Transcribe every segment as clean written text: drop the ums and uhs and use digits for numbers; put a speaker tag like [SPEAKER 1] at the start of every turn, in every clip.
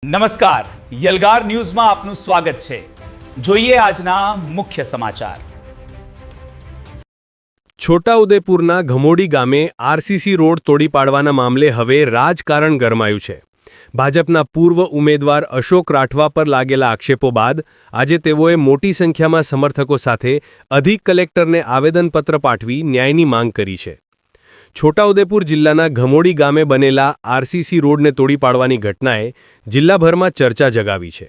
[SPEAKER 1] નમસ્કાર, યલગાર ન્યૂઝમાં આપનું સ્વાગત છે। જોઈએ આજના મુખ્ય સમાચાર।
[SPEAKER 2] છોટાઉદેપુરના ઘમોડી ગામે આરસીસી રોડ તોડી પાડવાના મામલે હવે રાજકારણ ગરમાયું છે। ભાજપના પૂર્વ ઉમેદવાર અશોક રાઠવા પર લાગેલા આક્ષેપો બાદ આજે તેઓએ મોટી સંખ્યામાં સમર્થકો સાથે અધિક કલેક્ટરને આવેદનપત્ર પાઠવી ન્યાયની માંગ કરી છે। છોટાઉદેપુર જિલ્લાના ઘમોડી ગામે બનેલા આરસીસી રોડને તોડી પાડવાની ઘટનાએ જિલ્લાભરમાં ચર્ચા જગાવી છે।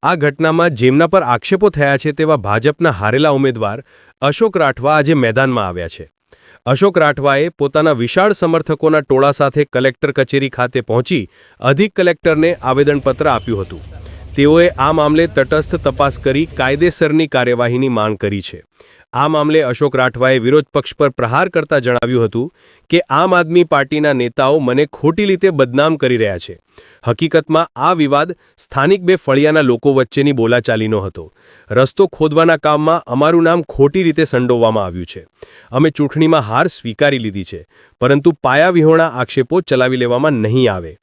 [SPEAKER 2] આ ઘટનામાં જેમના પર આક્ષેપો થયા છે તેવા ભાજપના હારેલા ઉમેદવાર અશોક રાઠવા આજે મેદાનમાં આવ્યા છે। અશોક રાઠવાએ પોતાના વિશાળ સમર્થકોના ટોળા સાથે કલેક્ટર કચેરી ખાતે પહોંચી અધિક કલેક્ટરને આવેદનપત્ર આપ્યું હતું। તેઓએ આ મામલે તટસ્થ તપાસ કરી કાયદેસરની કાર્યવાહીની માંગ કરી છે। આ મામલે અશોક રાઠવાએ વિરોધ પક્ષ પર પ્રહાર કરતા જણાવ્યું હતું કે આમ આદમી પાર્ટીના નેતાઓ મને ખોટી રીતે બદનામ કરી રહ્યા છે। હકીકતમાં આ વિવાદ સ્થાનિક બે ફળિયાના લોકો વચ્ચેની બોલાચાલીનો હતો। રસ્તો ખોદવાના કામમાં અમારું નામ ખોટી રીતે સંડોવવામાં આવ્યું છે। અમે ચૂંટણીમાં હાર સ્વીકારી લીધી છે, પરંતુ પાયાવિહોણા આક્ષેપો ચલાવી લેવામાં નહીં આવે।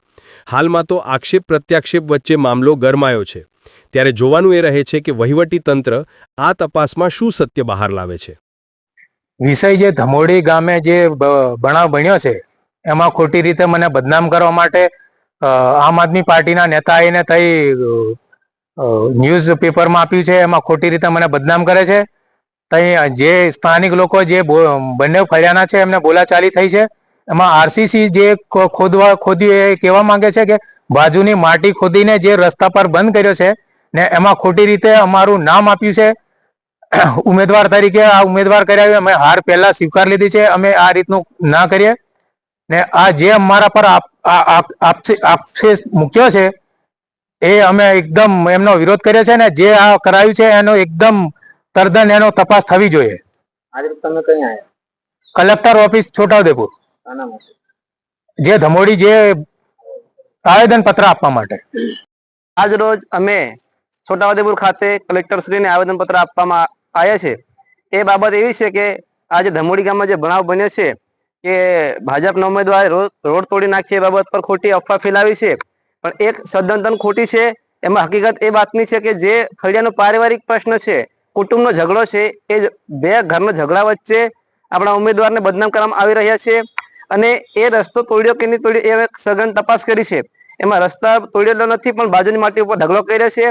[SPEAKER 2] હાલમાં તો આક્ષેપ પ્રત્યાક્ષેપ વચ્ચે મામલો ગરમાયો છે, ત્યારે જોવાનું એ રહે છે કે વહીવટી તંત્ર આ તપાસમાં શું સત્ય બહાર લાવે છે।
[SPEAKER 3] વિષય જે ધમોડી ગામે જે બનાવ બન્યો છે એમાં ખોટી રીતે મને બદનામ કરવા માટે આમ આદમી પાર્ટીના નેતાએ થઈ ન્યૂઝ પેપરમાં આપ્યું છે। એમાં ખોટી રીતે મને બદનામ કરે છે। ત્યાં જે સ્થાનિક લોકો જે બંને ફળિયાના છે એમને બોલાચાલી થઈ છે। એમાં આરસીસી જે ખોદ્યું એ કહેવા માંગે છે કે બાજુની માટી ખોદીને જે રસ્તા પર બંધ કર્યો છે ને એમાં ખોટી રીતે અમારું નામ આપ્યું છે ઉમેદવાર તરીકે। આ ઉમેદવાર કર્યા અમે હાર પહેલા સ્વીકાર લીધી છે, અમે આ રીતનું ના કરીએ ને આ જે અમારા પર આક્ષેપ મૂક્યો છે એ અમે એકદમ એમનો વિરોધ કર્યો છે ને જે આ કરાયું છે એનો એકદમ તદ્દન એનો તપાસ થવી જોઈએ।
[SPEAKER 4] આજે તમે કઈ આયા?
[SPEAKER 3] કલેક્ટર ઓફિસ છોટાઉદેપુર, જે ધમોડી જે આવેદન પત્ર આપવા માટે।
[SPEAKER 4] આજ રોજ અમે છોટાઉદેપુર ખાતે કલેક્ટરશ્રીને આવેદનપત્ર આપવામાં આવ્યા છે। એ બાબત એવી છે કે આજે ધમોડી ગામમાં જે બનાવ બન્યો છે કે ભાજપના ઉમેદવારે રોડ તોડી નાખી એ બાબત પર ખોટી અફવા ફેલાવી છે, પણ એક સદંતર ખોટી છે। એમાં હકીકત એ વાતની છે કે જે ફળિયાનો પારિવારિક પ્રશ્ન છે, કુટુંબનો ઝઘડો છે, એ બે ઘરના ઝઘડા વચ્ચે આપણા ઉમેદવારને બદનામ કરવામાં આવી રહ્યા છે અને એ રસ્તો તોડ્યો કે નહીં તોડ્યો એ સઘન તપાસ કરી છે। એમાં રસ્તા તોડેલો નથી, પણ બાજુની માટી ઉપર ઢગલો કર્યો છે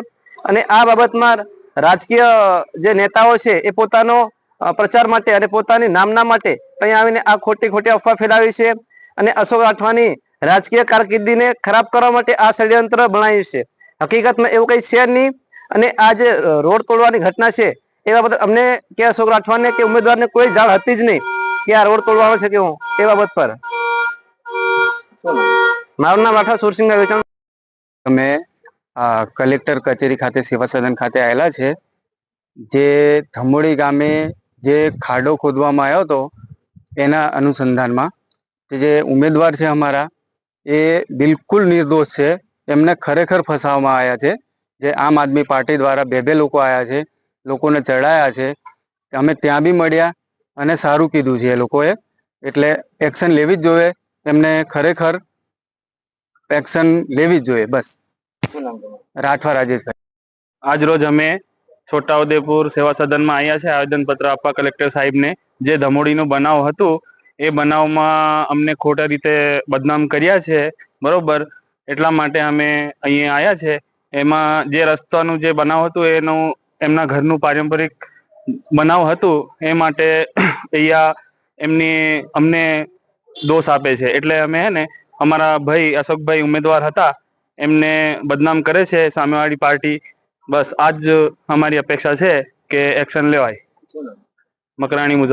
[SPEAKER 4] અને આ બાબતમાં રાજકીય જે નેતાઓ છે એ પોતાનો પ્રચાર માટે અને પોતાની નામના માટે અહીંયા આવીને આ ખોટી અફવા ફેલાવી છે અને અશોક રાઠવાની રાજકીય કારકિર્દીને ખરાબ કરવા માટે આ ષડયંત્ર બનાવ્યું છે। હકીકતમાં એવું કંઈ છે નહીં અને આ જે રોડ તોડવાની ઘટના છે એ બાબત અમને કે અશોક રાઠવાને કે ઉમેદવારને કોઈ જાણ હતી જ નહીં કે આ રોડ તોડવાનો છે કે હું એ બાબત પર। મારું નામ રાઠવા સુરસિંહ વેચાણ।
[SPEAKER 5] અમે કલેક્ટર કચેરી ખાતે સેવા સદન ખાતે આવેલા છે। જે ધમોડી ગામે જે ખાડો ખોદવામાં આવ્યો હતો એના અનુસંધાનમાં જે ઉમેદવાર છે અમારા એ બિલકુલ નિર્દોષ છે। એમને ખરેખર ફસાવવામાં આવ્યા છે। જે આમ આદમી પાર્ટી દ્વારા બે લોકો આવ્યા છે, લોકોને ચડાયા છે। અમે ત્યાં બી મળ્યા અને સારું કીધું છે એ લોકોએ, એટલે એક્શન લેવી જ જોઈએ, એમને ખરેખર એક્શન લેવી જ જોઈએ। બસ। રાઠવા રાજેશભાઈ।
[SPEAKER 6] આજ રોજ અમે છોટાઉદેપુર સેવા સદનમાં આવ્યા છે આવેદનપત્ર આપવા કલેક્ટર સાહેબને। જે ધમોડીનું બનાવ હતું એ બનાવમાં અમને ખોટા રીતે બદનામ કર્યા છે, બરોબર, એટલા માટે અમે અહીંયા આવ્યા છે। એમાં જે રસ્તાનું જે બનાવ હતું એનું એમના ઘરનું પારંપરિક બનાવ હતું એ માટે અહીંયા અમને દોષ આપે છે, એટલે અમે હે ને અમારા ભાઈ અશોકભાઈ ઉમેદવાર હતા એમને બદનામ કરે છે સામેવાળી પાર્ટી। બસ આજ અમારી અપેક્ષા છે કે એક્શન લેવાય। મકરાણી મુજબ